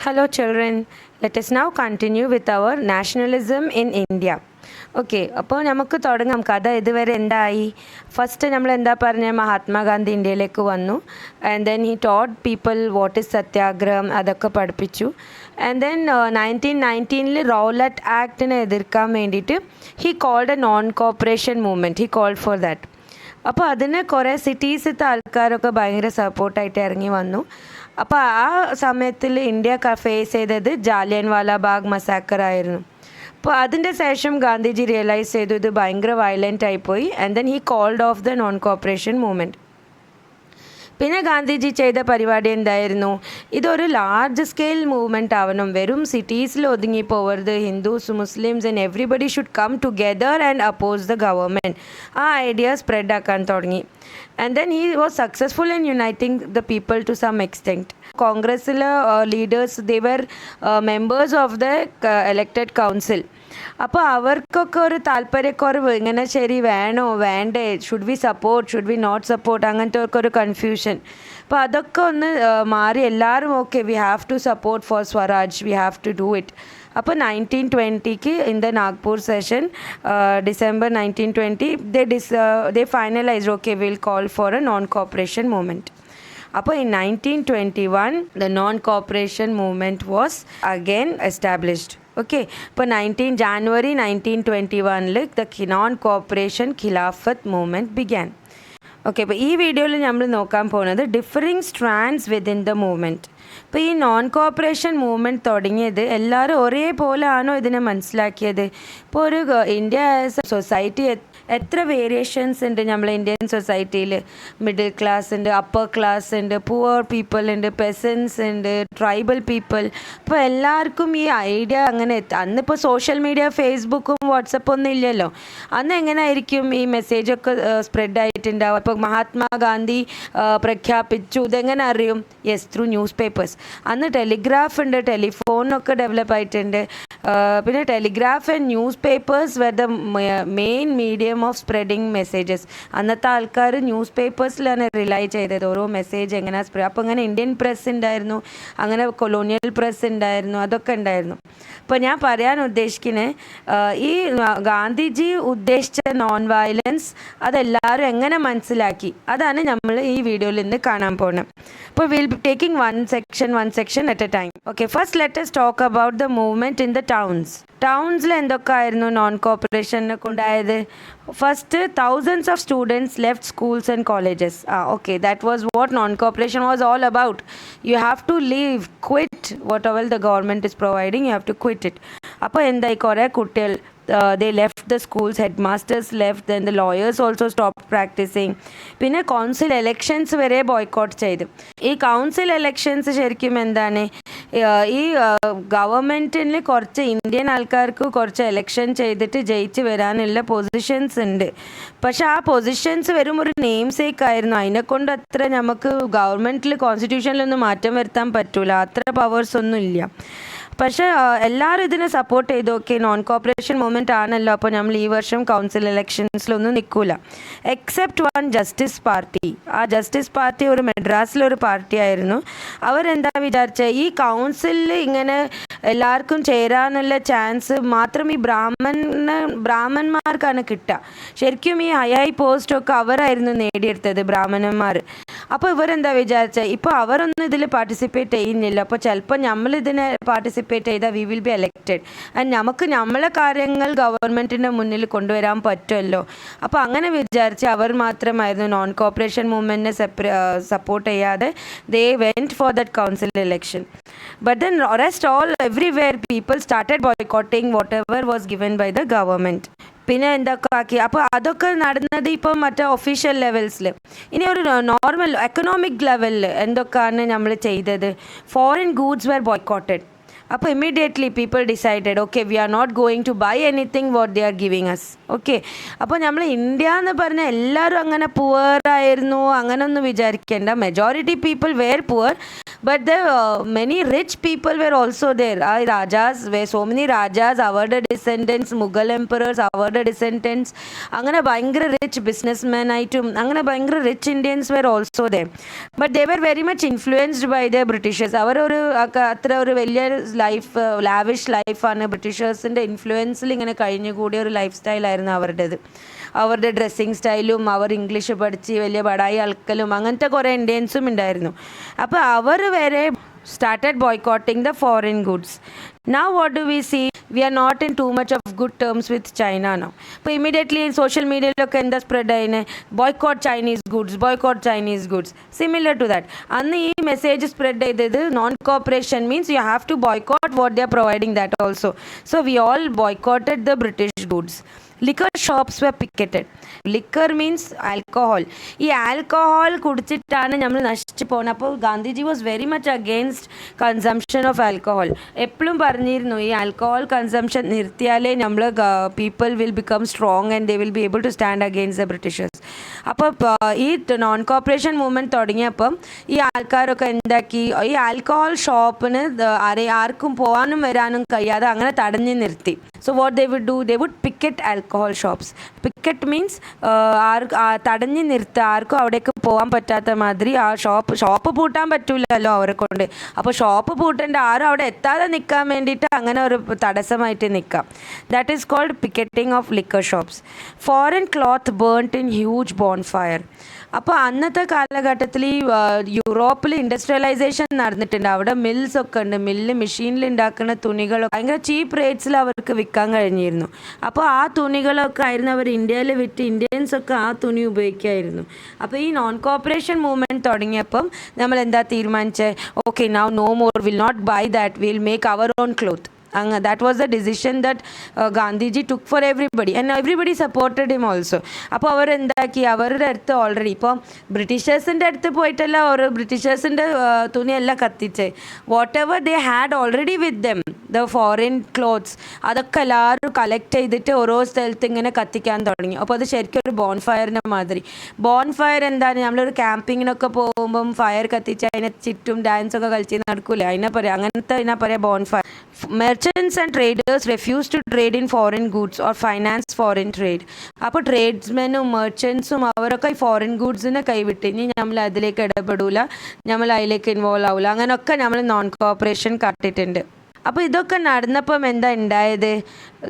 Hello, children. Let us now continue with our nationalism in India. Okay, അപ്പോൾ നമുക്ക് തുടങ്ങാം. കഥ ഇതുവരെ എന്തായി? ഫസ്റ്റ് നമ്മൾ എന്താ പറഞ്ഞ, മഹാത്മാഗാന്ധി ഇന്ത്യയിലേക്ക് വന്നു. And then he taught people what is സത്യാഗ്രഹം, അതൊക്കെ പഠിപ്പിച്ചു. ആൻഡ് ദെൻ 1919 റൗലറ്റ് ആക്ടിനെ എതിർക്കാൻ വേണ്ടിയിട്ട് he called a non cooperation movement. He called for that. അപ്പോൾ അതിന് കുറേ സിറ്റീസിലത്തെ ആൾക്കാരൊക്കെ ഭയങ്കര സപ്പോർട്ടായിട്ട് ഇറങ്ങി വന്നു. അപ്പോൾ ആ സമയത്തിൽ ഇന്ത്യ ഫേസ് ചെയ്തത് ജാലിയൻ വാലാബാഗ് മസാക്കർ ആയിരുന്നു. അപ്പോൾ അതിൻ്റെ ശേഷം ഗാന്ധിജി റിയലൈസ് ചെയ്തു ഇത് ഭയങ്കര വയലൻ്റ് ആയിപ്പോയി. And then he called off the non cooperation movement. പിന്നെ ഗാന്ധിജി ചെയ്ത പരിപാടി എന്തായിരുന്നു? ഇതൊരു ലാർജ് സ്കെയിൽ മൂവ്മെൻറ്റ് ആവണം, വെറും സിറ്റീസിൽ ഒതുങ്ങിപ്പോവരുത്. Hindus, Muslims and everybody should come together and oppose the government. ആ ഐഡിയ സ്പ്രെഡ് ആക്കാൻ തുടങ്ങി. And then he was successful in uniting the people to some extent. കോൺഗ്രസ്സിലെ leaders they were members of the elected council. അപ്പോൾ അവർക്കൊക്കെ ഒരു താല്പര്യക്കുറവ്, ഇങ്ങനെ ശരി വേണോ വേണ്ടേ, should we support, should we not support, അങ്ങനത്തെ ഒക്കെ ഒരു കൺഫ്യൂഷൻ. അപ്പോൾ അതൊക്കെ ഒന്ന് മാറി എല്ലാവരും okay we have to support for swaraj, we have to do it. അപ്പോൾ 1920 in the Nagpur session, December 1920 they finalized okay we'll call for a non-cooperation movement. അപ്പോൾ in 1921 the non-cooperation movement was again established. Okay, ഇപ്പോൾ January 1921 the non-cooperation Khilafat movement began. Okay, അപ്പോൾ ഈ വീഡിയോയിൽ നമ്മൾ നോക്കാൻ പോകുന്നത് differing strands within the movement. ഇപ്പോൾ ഈ നോൺ കോപ്പറേഷൻ മൂവ്മെൻറ്റ് തുടങ്ങിയത് എല്ലാവരും ഒരേപോലെ ആണോ ഇതിനെ മനസ്സിലാക്കിയത്? ഇപ്പോൾ ഒരു ഇന്ത്യ ആസ് എ സൊസൈറ്റി എത്ര വേരിയേഷൻസ് ഉണ്ട് നമ്മളെ ഇന്ത്യൻ സൊസൈറ്റിയിൽ? മിഡിൽ ക്ലാസ് ഉണ്ട്, അപ്പർ ക്ലാസ് ഉണ്ട്, പുവർ പീപ്പിൾ ഉണ്ട്, പെസൻസ് ഉണ്ട്, ട്രൈബൽ പീപ്പിൾ. ഇപ്പോൾ എല്ലാവർക്കും ഈ ഐഡിയ അങ്ങനെ അന്നിപ്പോൾ സോഷ്യൽ മീഡിയ, ഫേസ്ബുക്കും വാട്സപ്പും ഒന്നും ഇല്ലല്ലോ. അന്ന് എങ്ങനെയായിരിക്കും ഈ മെസ്സേജൊക്കെ സ്പ്രെഡ് ആയിട്ടുണ്ടാവുക? ഇപ്പോൾ മഹാത്മാഗാന്ധി പ്രഖ്യാപിച്ചു, ഇതെങ്ങനെ അറിയും? Yes, through newspapers. അന്ന് ടെലിഗ്രാഫ് ഉണ്ട്, ടെലിഫോണൊക്കെ ഡെവലപ്പ് ആയിട്ടുണ്ട്. പിന്നെ telegraph and newspapers were the main medium of spreading messages. അന്നത്തെ ആൾക്കാർ ന്യൂസ് പേപ്പേഴ്സിലാണ് റിലൈ ചെയ്തത്, ഓരോ മെസ്സേജ് എങ്ങനെ സ്പ്രെഡ്. അപ്പോൾ അങ്ങനെ ഇന്ത്യൻ പ്രസ് ഉണ്ടായിരുന്നു, അങ്ങനെ കൊളോണിയൽ പ്രസ് ഉണ്ടായിരുന്നു, അതൊക്കെ ഉണ്ടായിരുന്നു. അപ്പോൾ ഞാൻ പറയാൻ ഉദ്ദേശിക്കുന്നത് ഈ ഗാന്ധിജി ഉദ്ദേശിച്ച നോൺ വയലൻസ് അതെല്ലാവരും എങ്ങനെ മനസ്സിലാക്കി, അതാണ് നമ്മൾ ഈ വീഡിയോയിൽ നിന്ന് കാണാൻ പോകുന്നത്. അപ്പോൾ will be taking one section at a time. Okay, first let us talk about the movement in the towns. Townsville എന്തൊക്കെ ആയിരുന്നു നോൺ കോപ്പറേഷനൊക്കെ ഉണ്ടായത്? First, thousands of students left schools and colleges. Okay, that was what non-cooperation was all about. You have to leave, quit whatever the government is providing, you have to quit it. അപ്പോൾ എന്തായി, കുറേ കുട്ടികൾ they left the schools, headmasters left, then the lawyers also stopped practicing. പിന്നെ council elections വരെ boycott ചെയ്തു. ഈ council elections ശരിക്കും എന്താണ്, ഈ ഗവൺമെൻറ്റിന് കുറച്ച് ഇന്ത്യൻ ആൾക്കാർക്ക് കുറച്ച് എലക്ഷൻ ചെയ്തിട്ട് ജയിച്ച് വരാനുള്ള പൊസിഷൻസ് ഉണ്ട്. പക്ഷെ ആ പൊസിഷൻസ് വെറും ഒരു നെയിം സേക്ക് ആയിരുന്നു. അതിനെക്കൊണ്ട് അത്ര നമുക്ക് ഗവൺമെൻറ്റിൽ കോൺസ്റ്റിറ്റ്യൂഷനിലൊന്നും മാറ്റം വരുത്താൻ പറ്റൂല, അത്ര പവേഴ്സ് ഒന്നും ഇല്ല. പക്ഷേ എല്ലാവരും ഇതിനെ സപ്പോർട്ട് ചെയ്തു. ഓക്കെ, നോൺ കോപ്പറേഷൻ മൂവ്മെൻറ്റ് ആണല്ലോ, അപ്പോൾ നമ്മൾ ഈ വർഷം കൗൺസിൽ ഇലക്ഷൻസിലൊന്നും നിൽക്കില്ല. Except one justice party. ആ ജസ്റ്റിസ് പാർട്ടി ഒരു മെഡ്രാസിലൊരു പാർട്ടി ആയിരുന്നു. അവരെന്താ വിചാരിച്ചത്, ഈ കൗൺസിലിൽ ഇങ്ങനെ എല്ലാവർക്കും ചേരാനുള്ള ചാൻസ് മാത്രം ഈ ബ്രാഹ്മണന്മാർക്കാണ് കിട്ടുക. ശരിക്കും ഈ ഹൈ പോസ്റ്റൊക്കെ അവരായിരുന്നു നേടിയെടുത്തത്, ബ്രാഹ്മണന്മാർ. അപ്പോൾ ഇവരെന്താ വിചാരിച്ചത്, ഇപ്പോൾ അവരൊന്നും ഇതിൽ പാർട്ടിസിപ്പേറ്റ് ചെയ്യുന്നില്ല, അപ്പോൾ ചിലപ്പോൾ നമ്മളിതിനെ പാർട്ടിസിപ്പേറ്റ് ചെയ്താൽ we will be elected and നമുക്ക് നമ്മളെ കാര്യങ്ങൾ ഗവൺമെൻറ്റിൻ്റെ മുന്നിൽ കൊണ്ടുവരാൻ പറ്റുമല്ലോ. അപ്പോൾ അങ്ങനെ വിചാരിച്ച് അവർ മാത്രമായിരുന്നു നോൺ കോപ്പറേഷൻ മൂവ്മെൻറ്റിനെ സപ്പോർട്ട് ചെയ്യാതെ they went for that council election. But then rest all everywhere people started boycotting whatever was given by the government. പിന്നെ എന്തൊക്കെ ആക്കി, അപ്പോൾ അതൊക്കെ നടന്നത് ഇപ്പം മറ്റേ ഒഫീഷ്യൽ ലെവൽസിൽ. ഇനി ഒരു നോർമൽ എക്കണോമിക് ലെവലിൽ എന്തൊക്കെയാണ് നമ്മൾ ചെയ്തത്? Foreign goods were boycotted. അപ്പോൾ immediately people decided okay we are not going to buy anything what they are giving us. Okay, അപ്പോൾ നമ്മൾ ഇന്ത്യ എന്ന് പറഞ്ഞാൽ എല്ലാവരും അങ്ങനെ പുവർ ആയിരുന്നു അങ്ങനെയൊന്നും വിചാരിക്കേണ്ട. Majority people were poor, but the many rich people were also there. Rajas were so many rajas, our descendants, Mughal emperors, our descendants, അങ്ങനെ ഭയങ്കര റിച്ച് ബിസിനസ്മാൻ ആയിട്ടും അങ്ങനെ ഭയങ്കര rich Indians were also they. But they were very much influenced by the Britishers. അവരൊരു അത്ര ഒരു വലിയ life, lavish ലൈഫാണ്, ബ്രിട്ടീഷേഴ്സിൻ്റെ ഇൻഫ്ലുവൻസിൽ ഇങ്ങനെ കഴിഞ്ഞുകൂടിയ ഒരു ലൈഫ് സ്റ്റൈലായിരുന്നു അവരുടേത്. അവരുടെ ഡ്രസ്സിങ് സ്റ്റൈലും അവർ ഇംഗ്ലീഷ് പഠിച്ച് വലിയ ബടായി അൽക്കലും അങ്ങനത്തെ കുറേ ഇന്ത്യൻസും ഉണ്ടായിരുന്നു. അപ്പോൾ അവർ വരെ started boycotting the foreign goods. Now what do we see? We are not in too much of good terms with China now. അപ്പോൾ ഇമ്മീഡിയറ്റ്ലി സോഷ്യൽ മീഡിയയിലൊക്കെ എന്താ സ്പ്രെഡ് ആയിന്, boycott Chinese goods, boycott Chinese goods. Similar to that അന്ന് ഈ message spread ചെയ്തത് non cooperation means you have to boycott what they are providing that also. So we all boycotted the British goods. Liquor shops were picketed. Liquor means alcohol. ഈ alcohol കുടിച്ചിട്ടാണ് നമ്മൾ നശിച്ചു പോകുന്നത്. അപ്പോൾ Gandhiji was very much against consumption of alcohol. എപ്പോഴും പറഞ്ഞിരുന്നു ഈ alcohol consumption നിർത്തിയാലേ നമ്മൾ people will become strong and they will be able to stand against the Britishers. അപ്പോൾ ഈ നോൺ കോപ്പറേഷൻ മൂവ്മെൻറ്റ് തുടങ്ങിയപ്പം ഈ ആൾക്കാരൊക്കെ എന്താക്കി, ഈ ആൽക്കഹോൾ ഷോപ്പിന് ആർക്കും പോകാനും വരാനും കഴിയാതെ അങ്ങനെ തടഞ്ഞു നിർത്തി. So what they would do, they would picket alcohol shops. Picket means തടഞ്ഞു നിർത്തുക, ആർക്കും അവിടേക്ക് പോകാൻ പറ്റാത്ത മാതിരി. ആ ഷോപ്പ് പൂട്ടാൻ പറ്റൂലല്ലോ അവരെ കൊണ്ട്. അപ്പോൾ ഷോപ്പ് പൂട്ടേണ്ട, ആരും അവിടെ എത്താതെ നിൽക്കാൻ വേണ്ടിയിട്ട് അങ്ങനെ ഒരു തടസ്സമായിട്ട് നിൽക്കാം. That is called picketing of liquor shops. Foreign cloth burned in huge bonfire. അപ്പോൾ അന്നത്തെ കാലഘട്ടത്തിൽ ഈ യൂറോപ്പിൽ ഇൻഡസ്ട്രിയലൈസേഷൻ നടന്നിട്ടുണ്ട്. അവിടെ മിൽസ് ഒക്കെ ഉണ്ട്. മെഷീനിൽ ഉണ്ടാക്കുന്ന തുണികളൊക്കെ ഭയങ്കര ചീപ്പ് റേറ്റ്സിൽ അവർക്ക് വിൽക്കാൻ കഴിഞ്ഞിരുന്നു. അപ്പോൾ ആ തുണികളൊക്കെ ആയിരുന്നു അവർ ഇന്ത്യയിൽ വിറ്റ് ഇന്ത്യൻസൊക്കെ ആ തുണി ഉപയോഗിക്കുമായിരുന്നു. അപ്പോൾ ഈ നോൺ കോപ്പറേഷൻ മൂവ്മെൻറ്റ് തുടങ്ങിയപ്പം നമ്മൾ എന്താ തീരുമാനിച്ചത്, okay now no more, will not buy that, will make our own cloth. That was the decision that Gandhiji took for everybody and everybody supported him also. അപ്പോൾ അവർ എന്താക്കി, അവരുടെ അടുത്ത് ഓൾറെഡി ഇപ്പോൾ ബ്രിട്ടീഷേഴ്സിൻ്റെ അടുത്ത് പോയിട്ടല്ല ഓരോ ബ്രിട്ടീഷേഴ്സിൻ്റെ തുണിയല്ല കത്തിച്ചേ. Whatever they had already with them, the foreign clothes, അതൊക്കെ എല്ലാവരും കളക്ട് ചെയ്തിട്ട് ഓരോ സ്ഥലത്ത് ഇങ്ങനെ കത്തിക്കാൻ തുടങ്ങി. അപ്പോൾ അത് ശരിക്കും ഒരു ബോൺ ഫയറിൻ്റെ മാതിരി. ബോൺ ഫയർ എന്താണ്, നമ്മളൊരു ക്യാമ്പിങ്ങിനൊക്കെ പോകുമ്പം ഫയർ കത്തിച്ച് അതിനെ ചുറ്റും ഡാൻസൊക്കെ കളിച്ച് നടക്കൂലേ, അതിനെ പറയാം, അങ്ങനത്തെ അതിനെ പറയാം bonfire. Merchants and traders refused to trade in foreign goods or finance foreign trade. അപ്പോൾ ട്രേഡ്സ്മെനും മെർച്ചൻസും അവരൊക്കെ ഈ ഫോറിൻ ഗുഡ്സിനെ കൈവിട്ട് ഇനി നമ്മൾ അതിലേക്ക് ഇടപെടൂല, നമ്മൾ അതിലേക്ക് ഇൻവോൾവ് ആവില്ല, അങ്ങനെയൊക്കെ നമ്മൾ നോൺ കോപ്പറേഷൻ കാട്ടിയിട്ടുണ്ട്. അപ്പോൾ ഇതൊക്കെ നടന്നപ്പം എന്താ ഉണ്ടായത്,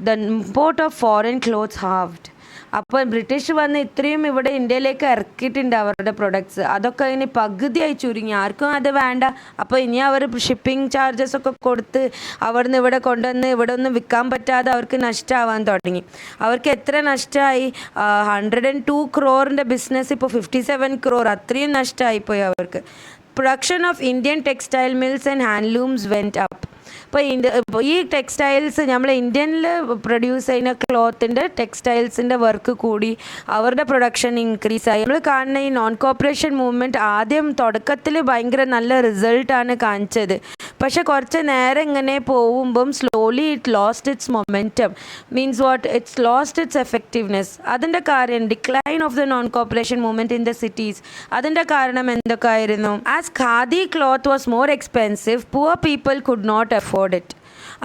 the import of foreign clothes halved. അപ്പോൾ ബ്രിട്ടീഷ് വന്ന് ഇത്രയും ഇവിടെ ഇന്ത്യയിലേക്ക് ഇറക്കിയിട്ടുണ്ട് അവരുടെ പ്രൊഡക്ട്സ്, അതൊക്കെ ഇനി പകുതിയായി ചുരുങ്ങി, ആർക്കും അത് വേണ്ട. അപ്പോൾ ഇനി അവർ ഷിപ്പിംഗ് ചാർജസ് ഒക്കെ കൊടുത്ത് അവിടുന്ന് ഇവിടെ കൊണ്ടുവന്ന് ഇവിടെ ഒന്നും വിൽക്കാൻ പറ്റാതെ അവർക്ക് നഷ്ടമാവാൻ തുടങ്ങി. അവർക്ക് എത്ര നഷ്ടമായി, 102 crore ബിസിനസ് ഇപ്പോൾ 57 crore, അത്രയും നഷ്ടമായിപ്പോയി അവർക്ക്. Production of Indian textile mills and handlooms went up. ഇപ്പോൾ ഈ ടെക്സ്റ്റൈൽസ് നമ്മൾ ഇന്ത്യനിൽ പ്രൊഡ്യൂസ് ചെയ്യുന്ന ക്ലോത്തിൻ്റെ ടെക്സ്റ്റൈൽസിൻ്റെ വർക്ക് കൂടി അവരുടെ പ്രൊഡക്ഷൻ ഇൻക്രീസ് ആയി. നമ്മൾ കാണുന്ന ഈ നോൺ കോപ്പറേഷൻ മൂവ്മെൻറ്റ് ആദ്യം തുടക്കത്തിൽ ഭയങ്കര നല്ല റിസൾട്ടാണ് കാണിച്ചത്. പക്ഷെ കുറച്ച് നേരം ഇങ്ങനെ പോകുമ്പം slowly it lost its momentum. Means what, its lost its effectiveness. അതിൻ്റെ കാര്യം decline of the non cooperation movement in the cities. അതിൻ്റെ കാരണം എന്തൊക്കെ ആയിരുന്നു, as khadi cloth was more expensive, poor people could not afford it.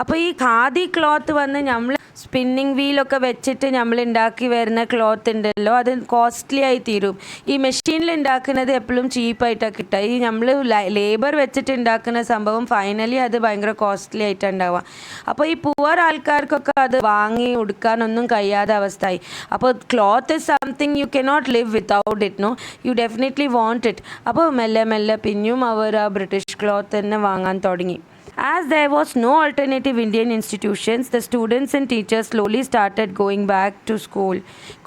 അപ്പോൾ ഈ khadi cloth വന്ന് നമ്മൾ സ്പിന്നിങ് വീലൊക്കെ വെച്ചിട്ട് നമ്മൾ ഉണ്ടാക്കി വരുന്ന ക്ലോത്ത് ഉണ്ടല്ലോ, അത് കോസ്റ്റ്ലി ആയി തീരും. ഈ മെഷീനിൽ ഉണ്ടാക്കുന്നത് എപ്പോഴും ചീപ്പായിട്ടാണ് കിട്ടുക. ഈ നമ്മൾ ലേബർ വെച്ചിട്ട് ഉണ്ടാക്കുന്ന സംഭവം ഫൈനലി അത് ഭയങ്കര കോസ്റ്റ്ലി ആയിട്ടാണ് ഉണ്ടാവുക. അപ്പോൾ ഈ പുവർ ആൾക്കാർക്കൊക്കെ അത് വാങ്ങി ഉടുക്കാനൊന്നും കഴിയാത്ത അവസ്ഥയായി. അപ്പോൾ cloth is something you cannot live without it, no, you definitely want it. അപ്പോൾ മെല്ലെ മെല്ലെ പിന്നെയും അവർ ആ ബ്രിട്ടീഷ് ക്ലോത്ത് തന്നെ വാങ്ങാൻ തുടങ്ങി. As there was no alternative Indian institutions, the students and teachers slowly started going back to school.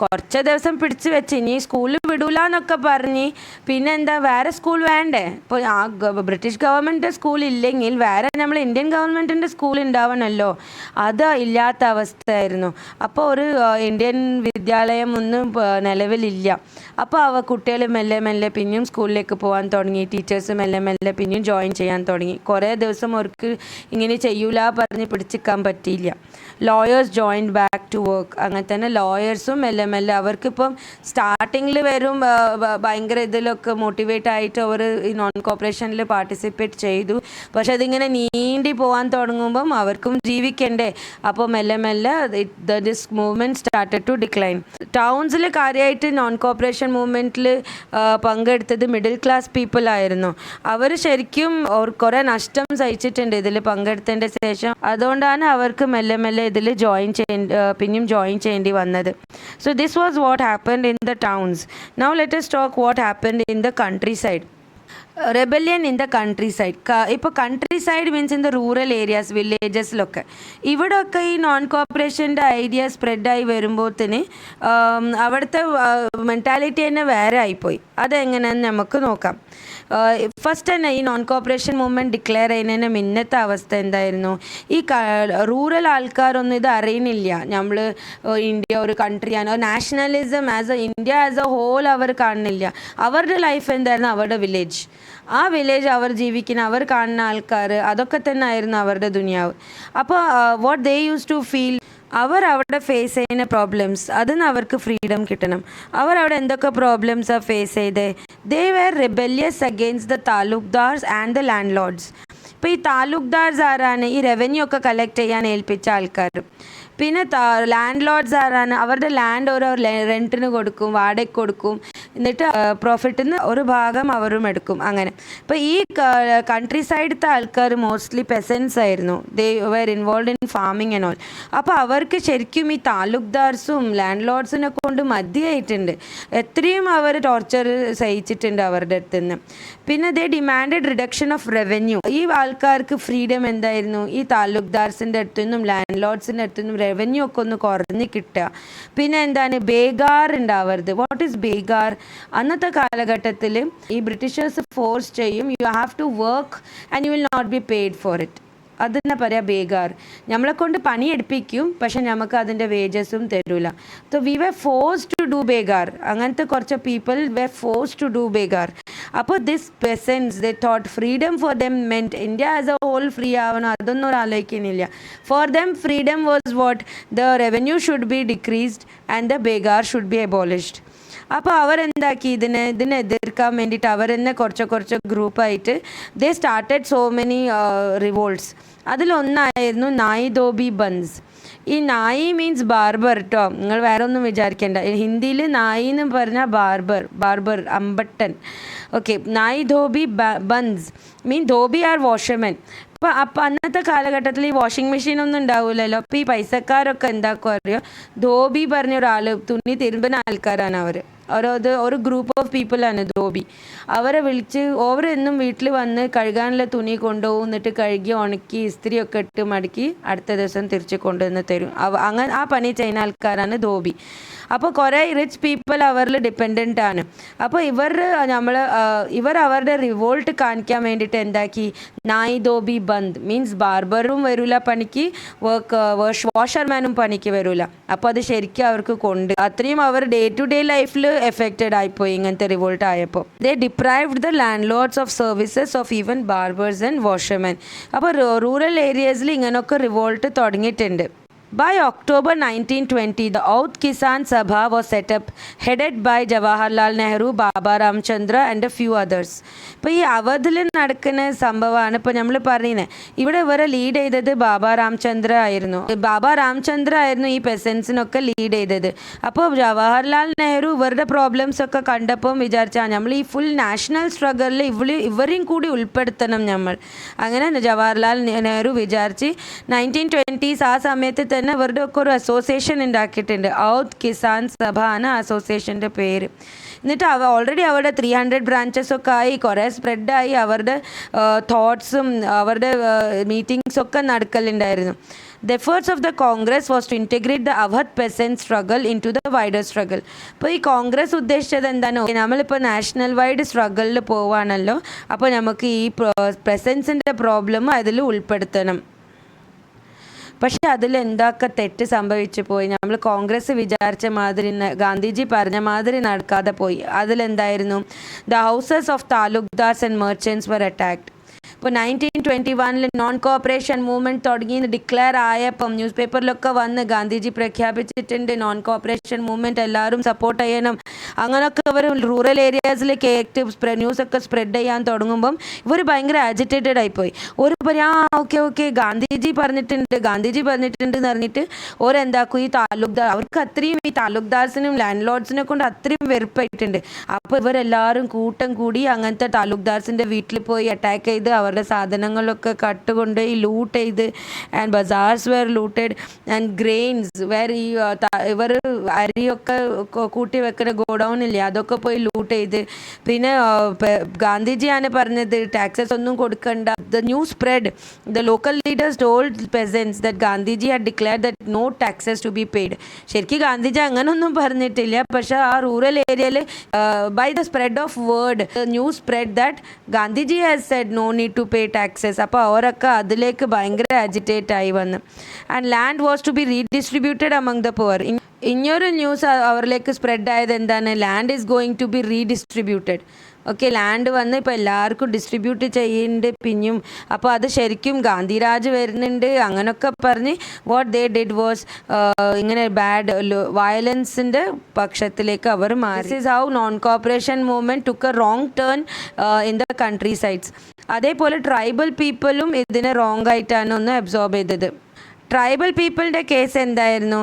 കുറച്ച് ദിവസം പിടിച്ചു വെച്ച് ഇനി സ്കൂളിൽ വിടൂല എന്നൊക്കെ പറഞ്ഞ് പിന്നെ എന്താ വേറെ സ്കൂൾ വേണ്ടേ. ഇപ്പോൾ ആ ബ്രിട്ടീഷ് ഗവൺമെൻറ് സ്കൂൾ ഇല്ലെങ്കിൽ വേറെ നമ്മൾ ഇന്ത്യൻ ഗവൺമെൻറ്റിൻ്റെ സ്കൂൾ ഉണ്ടാവണമല്ലോ, അത് ഇല്ലാത്ത അവസ്ഥയായിരുന്നു. അപ്പോൾ ഒരു ഇന്ത്യൻ വിദ്യാലയം ഒന്നും നിലവിലില്ല. അപ്പോൾ കുട്ടികൾ മെല്ലെ മെല്ലെ പിന്നെയും സ്കൂളിലേക്ക് പോകാൻ തുടങ്ങി. ടീച്ചേഴ്സ് മെല്ലെ മെല്ലെ പിന്നെയും ജോയിൻ ചെയ്യാൻ തുടങ്ങി. കുറേ ദിവസം അവർക്ക് അവർക്ക് ഇങ്ങനെ ചെയ്യൂല പറഞ്ഞ് പിടിച്ചിക്കാൻ പറ്റിയില്ല. Lawyers joined back to work. അങ്ങനെ തന്നെ ലോയേഴ്സും മെല്ലെ മെല്ലെ അവർക്കിപ്പം സ്റ്റാർട്ടിങ്ങിൽ വരും ഭയങ്കര ഇതിലൊക്കെ മോട്ടിവേറ്റ് ആയിട്ട് അവർ ഈ നോൺ കോപ്പറേഷനിൽ പാർട്ടിസിപ്പേറ്റ് ചെയ്തു. പക്ഷെ അതിങ്ങനെ നീണ്ടി പോകാൻ തുടങ്ങുമ്പം അവർക്കും ജീവിക്കണ്ടേ. അപ്പോൾ മെല്ലെ മെല്ലെ this movement started to decline. ടൗൺസിൽ കാര്യമായിട്ട് നോൺ കോപ്പറേഷൻ മൂവ്മെൻറ്റിൽ പങ്കെടുത്തത് മിഡിൽ ക്ലാസ് പീപ്പിൾ ആയിരുന്നു. അവർ ശരിക്കും കുറേ നഷ്ടം സഹിച്ചിട്ടുണ്ട് ഇതിൽ പങ്കെടുത്തതിൻ്റെ ശേഷം. അതുകൊണ്ടാണ് അവർക്ക് മെല്ലെ മെല്ലെ ഇതിൽ പിന്നെയും ജോയിൻ ചെയ്യേണ്ടി വന്നത്. So this was what happened in the towns. Now let us talk what happened in the countryside. Rebellion in the countryside. ഇപ്പോൾ countryside means in the rural areas, വില്ലേജസിലൊക്കെ. ഇവിടെയൊക്കെ ഈ നോൺ കോപ്പറേഷൻ്റെ ഐഡിയ സ്പ്രെഡായി വരുമ്പോഴത്തേന് അവിടുത്തെ mentality തന്നെ വേറെ ആയിപ്പോയി. അതെങ്ങനെയാണെന്ന് നമുക്ക് നോക്കാം. ഫസ്റ്റ് തന്നെ ഈ നോൺ കോപ്പറേഷൻ മൂവ്മെൻറ്റ് ഡിക്ലെയർ ചെയ്യുന്നതിന് മുന്നത്തെ അവസ്ഥ എന്തായിരുന്നു? ഈ റൂറൽ ആൾക്കാരൊന്നും ഇത് അറിയുന്നില്ല. നമ്മൾ ഇന്ത്യ ഒരു കൺട്രിയാണ്, nationalism India as a whole അവർ കാണുന്നില്ല. അവരുടെ ലൈഫ് എന്തായിരുന്നു? അവരുടെ വില്ലേജ്. ആ വില്ലേജ് അവർ ജീവിക്കുന്ന, അവർ കാണുന്ന ആൾക്കാർ, അതൊക്കെ തന്നെ ആയിരുന്നു അവരുടെ ദുനിയാവ്. അപ്പോൾ what they use to feel, അവർ അവിടെ ഫേസ് ചെയ്യുന്ന പ്രോബ്ലംസ്, അതിന് അവർക്ക് ഫ്രീഡം കിട്ടണം. അവർ അവിടെ എന്തൊക്കെ പ്രോബ്ലംസാണ് ഫേസ് ചെയ്തത്? They were rebellious against the taluqdars and the landlords. ഇപ്പോൾ ഈ താലൂക്ക്ദാർസ് ആരാണ്? ഈ റവന്യൂ ഒക്കെ കളക്ട് ചെയ്യാൻ ഏൽപ്പിച്ച ആൾക്കാർ. പിന്നെ ലാൻഡ് ലോഡ്സ് ആരാണ്? അവരുടെ ലാൻഡ് ഓരോ റെൻറ്റിന് കൊടുക്കും, വാടകയ്ക്ക് കൊടുക്കും. എന്നിട്ട് പ്രോഫിറ്റിൽ നിന്ന് ഒരു ഭാഗം അവരും എടുക്കും. അങ്ങനെ ഇപ്പോൾ ഈ കൺട്രി സൈഡത്തെ ആൾക്കാർ മോസ്റ്റ്ലി പെസൻസ് ആയിരുന്നു. They were involve in farming and all. അപ്പോൾ അവർക്ക് ശരിക്കും ഈ താലൂക്ക്ദാർസും ലാൻഡ് ലോഡ്സിനെ കൊണ്ട് മതിയായിട്ടുണ്ട്. എത്രയും അവർ ടോർച്ചർ സഹിച്ചിട്ടുണ്ട് അവരുടെ അടുത്ത് നിന്ന്. പിന്നെ ദേ ഡിമാൻഡഡ് റിഡക്ഷൻ ഓഫ് റവന്യൂ. ഈ ആൾക്കാർക്ക് ഫ്രീഡം എന്തായിരുന്നു? ഈ താലൂക്ക്ദാർസിൻ്റെ അടുത്തുനിന്നും ലാൻഡ് ലോഡ്സിൻ്റെ അടുത്തുനിന്നും റവന്യൂ ഒക്കെ ഒന്ന് കുറഞ്ഞ് കിട്ടുക. പിന്നെ എന്താണ്? ബേഗാർ ഉണ്ടാവരുത്. What is begar? അന്നത്തെ കാലഘട്ടത്തിൽ ഈ ബ്രിട്ടീഷേഴ്സ് ഫോഴ്സ് ചെയ്യും, you have to work and you will not be paid for it. അതിനെ പറയാം ബേഗാർ. നമ്മളെ കൊണ്ട് പണിയെടുപ്പിക്കും, പക്ഷെ നമുക്ക് അതിൻ്റെ വേജസും തരൂല. So we were force to do begar. അങ്ങനത്തെ കുറച്ച് people were force to do begar. അപ്പോൾ this peasants they thought freedom for them meant India as a whole free ആവണം, അതൊന്നും ഒരു ആലോചിക്കുന്നില്ല. For them freedom was what? The revenue should be decreased and the begar should be abolished. അപ്പോൾ അവരെന്താക്കി? ഇതിനെ എതിർക്കാൻ വേണ്ടിയിട്ട് അവർ തന്നെ കുറച്ച് ഗ്രൂപ്പായിട്ട് they started so many revolts. അതിലൊന്നായിരുന്നു നായി ധോബി ബൻസ്. ഈ നായി മീൻസ് ബാർബർ കേട്ടോ, നിങ്ങൾ വേറെ ഒന്നും വിചാരിക്കേണ്ട. ഹിന്ദിയിൽ നായി എന്ന് പറഞ്ഞാൽ ബാർബർ അമ്പട്ടൻ. ഓക്കെ, നായി ധോബി ബൻസ് മീൻ ധോബി ആർ വാഷർമെൻ. അപ്പോൾ അന്നത്തെ കാലഘട്ടത്തിൽ ഈ വാഷിംഗ് മെഷീനൊന്നും ഉണ്ടാവില്ലല്ലോ. അപ്പോൾ ഈ പൈസക്കാരൊക്കെ എന്താക്കും അറിയോ? ധോബി പറഞ്ഞ ഒരാൾ, തുണി തിരുമ്പുന്ന ആൾക്കാരാണ് അവർ. ഒരു ഗ്രൂപ്പ് ഓഫ് പീപ്പിളാണ് ധോബി. അവരെ വിളിച്ച് എന്നും വീട്ടിൽ വന്ന് കഴുകാനുള്ള തുണി കൊണ്ടുപോകും. എന്നിട്ട് കഴുകി ഉണക്കി ഇസ്തിരിയൊക്കെ ഇട്ട് മടക്കി അടുത്ത ദിവസം തിരിച്ച് കൊണ്ടുവന്ന് തരും. അങ്ങനെ ആ പണി ചെയ്യുന്ന ആൾക്കാരാണ് ധോബി. അപ്പോൾ കുറേ റിച്ച് പീപ്പിൾ അവരിൽ ഡിപ്പെൻഡൻ്റ് ആണ്. അപ്പോൾ ഇവർ അവരുടെ റിവോൾട്ട് കാണിക്കാൻ വേണ്ടിയിട്ട് എന്താക്കി? നായി ധോബി ബന്ദ് മീൻസ് ബാർബറും വരില്ല പണിക്ക്, വാഷർമാനും പണിക്ക് വരില്ല. അപ്പോൾ അത് ശരിക്കും അവർക്ക് അത്രയും അവർ ഡേ ടു ഡേ ലൈഫിൽ എഫക്റ്റഡ് ആയിപ്പോയി ഇങ്ങനത്തെ റിവോൾട്ട് ആയപ്പോൾ. They deprived the landlords of services of even barbers and washerman. അപ്പോൾ റൂറൽ ഏരിയസിൽ ഇങ്ങനെയൊക്കെ റിവോൾട്ട് തുടങ്ങിയിട്ടുണ്ട്. By October 1920, the Oudh Kisan Sabha was set up, headed by Jawaharlal Nehru, Baba Ramchandra and a few others. ഇപ്പോൾ ഈ അവധിൽ നടക്കുന്ന സംഭവമാണ് ഇപ്പോൾ നമ്മൾ പറയുന്നത്. ഇവിടെ ഇവരെ ലീഡ് ചെയ്തത് ബാബ രാംചന്ദ്ര ആയിരുന്നു ഈ പെസൻസിനൊക്കെ ലീഡ് ചെയ്തത്. അപ്പോൾ ജവഹർലാൽ നെഹ്റു ഇവരുടെ പ്രോബ്ലംസ് ഒക്കെ കണ്ടപ്പം വിചാരിച്ചാൽ നമ്മൾ ഈ ഫുൾ നാഷണൽ സ്ട്രഗിളിൽ ഇവരെയും കൂടി ഉൾപ്പെടുത്തണം നമ്മൾ. അങ്ങനെ ജവഹർലാൽ നെഹ്റു വിചാരിച്ച് 1920s ആ സമയത്ത് തന്നെ ഇവരുടെ ഒക്കെ ഒരു അസോസിയേഷൻ ഉണ്ടാക്കിയിട്ടുണ്ട്. ഔദ് കിസാൻ സഭ ആണ് അസോസിയേഷൻ്റെ പേര്. എന്നിട്ട് ഓൾറെഡി അവരുടെ 300 ബ്രാഞ്ചസൊക്കെ ആയി, കുറേ സ്പ്രെഡായി. അവരുടെ തോട്ട്സും അവരുടെ മീറ്റിങ്സൊക്കെ നടക്കലുണ്ടായിരുന്നു. The efforts of the Congress was to integrate the Awadh peasant struggle into the wider struggle. അപ്പോൾ ഈ കോൺഗ്രസ് ഉദ്ദേശിച്ചത് എന്താണ്? നമ്മളിപ്പോൾ നാഷണൽ വൈഡ് സ്ട്രഗിളിൽ പോവുകയാണല്ലോ, അപ്പോൾ നമുക്ക് ഈ പെസൻസിൻ്റെ പ്രോബ്ലം അതിൽ ഉൾപ്പെടുത്തണം. പക്ഷെ അതിൽ എന്തൊക്കെ തെറ്റ് സംഭവിച്ചു പോയി? നമ്മൾ കോൺഗ്രസ് വിചാരിച്ച മാതിരി, ഗാന്ധിജി പറഞ്ഞ മാതിരി നടക്കാതെ പോയി. അതിലെന്തായിരുന്നു? The houses of taluqdars and merchants were attacked. ഇപ്പോൾ 1921 നോൺ കോപ്പറേഷൻ മൂവ്മെൻറ്റ് തുടങ്ങി ഡിക്ലെയർ ആയപ്പം ന്യൂസ് പേപ്പറിലൊക്കെ വന്ന് ഗാന്ധിജി പ്രഖ്യാപിച്ചിട്ടുണ്ട് നോൺ കോപ്പറേഷൻ മൂവ്മെൻറ്റ് എല്ലാവരും സപ്പോർട്ട് ചെയ്യണം. അങ്ങനെയൊക്കെ ഇവർ റൂറൽ ഏരിയാസിലേക്ക് ന്യൂസൊക്കെ സ്പ്രെഡ് ചെയ്യാൻ തുടങ്ങുമ്പം ഇവർ ഭയങ്കര ആജിറ്റേറ്റഡ് ആയിപ്പോയി. ഒരു പറയാം ഓക്കെ ഗാന്ധിജി പറഞ്ഞിട്ടുണ്ട് എന്ന് പറഞ്ഞിട്ട് ഓരെന്താക്കും ഈ താലൂക്ക്ദാർ അവർക്ക് അത്രയും ഈ താലൂക്ക്ദാർസിനും ലാൻഡ് ലോഡ്സിനെ കൊണ്ട് അത്രയും വെറുപ്പായിട്ടുണ്ട്. അപ്പോൾ ഇവരെല്ലാവരും കൂട്ടം കൂടി അങ്ങനത്തെ താലൂക്ക്ദാർസിൻ്റെ വീട്ടിൽ പോയി അറ്റാക്ക് ചെയ്ത് അവരുടെ സാധനങ്ങളൊക്കെ കട്ടുകൊണ്ടുപോയി ലൂട്ട് ചെയ്ത് and bazaars were looted and grains were ഈ ഇവർ അരിയൊക്കെ കൂട്ടി വെക്കുന്ന ഗോഡൗൺ ഇല്ലേ അതൊക്കെ പോയി ലൂട്ട് ചെയ്ത് പിന്നെ ഗാന്ധിജിയാണ് പറഞ്ഞത് ടാക്സസ് ഒന്നും കൊടുക്കണ്ട. The news spread. The local leaders told peasants that Gandhiji had declared that no taxes to be paid. ശരിക്കും ഗാന്ധിജി അങ്ങനൊന്നും പറഞ്ഞിട്ടില്ല. പക്ഷേ ആ റൂറൽ ഏരിയയിൽ by the spread of word the news spread that Gandhiji has said no need to pay taxes. അപ്പോൾ അവരൊക്കെ അതിലേക്ക് ഭയങ്കര അജിറ്റേറ്റ് ആയി വന്നു. And land was to be redistributed among the poor. ഇനിയൊരു ന്യൂസ് അവരിലേക്ക് സ്പ്രെഡ് ആയത് എന്താണ്? Land is going to be redistributed. Okay, land വന്ന് ഇപ്പോൾ എല്ലാവർക്കും ഡിസ്ട്രിബ്യൂട്ട് ചെയ്യുന്നുണ്ട് പിന്നെയും. അപ്പോൾ അത് ശരിക്കും ഗാന്ധിരാജ് വരുന്നുണ്ട് അങ്ങനെയൊക്കെ പറഞ്ഞ് വാട്ട് ദേ ഡിഡ് വാസ് ഇങ്ങനെ ബാഡ് വയലൻസിൻ്റെ പക്ഷത്തിലേക്ക് അവർ മാറി. This is how non cooperation movement took A wrong turn in the country sides. അതേപോലെ ട്രൈബൽ പീപ്പിളും ഇതിനെ റോങ് ആയിട്ടാണ് ഒന്ന് അബ്സോർബ് ചെയ്തത്. ട്രൈബൽ പീപ്പിളിൻ്റെ കേസ് എന്തായിരുന്നു?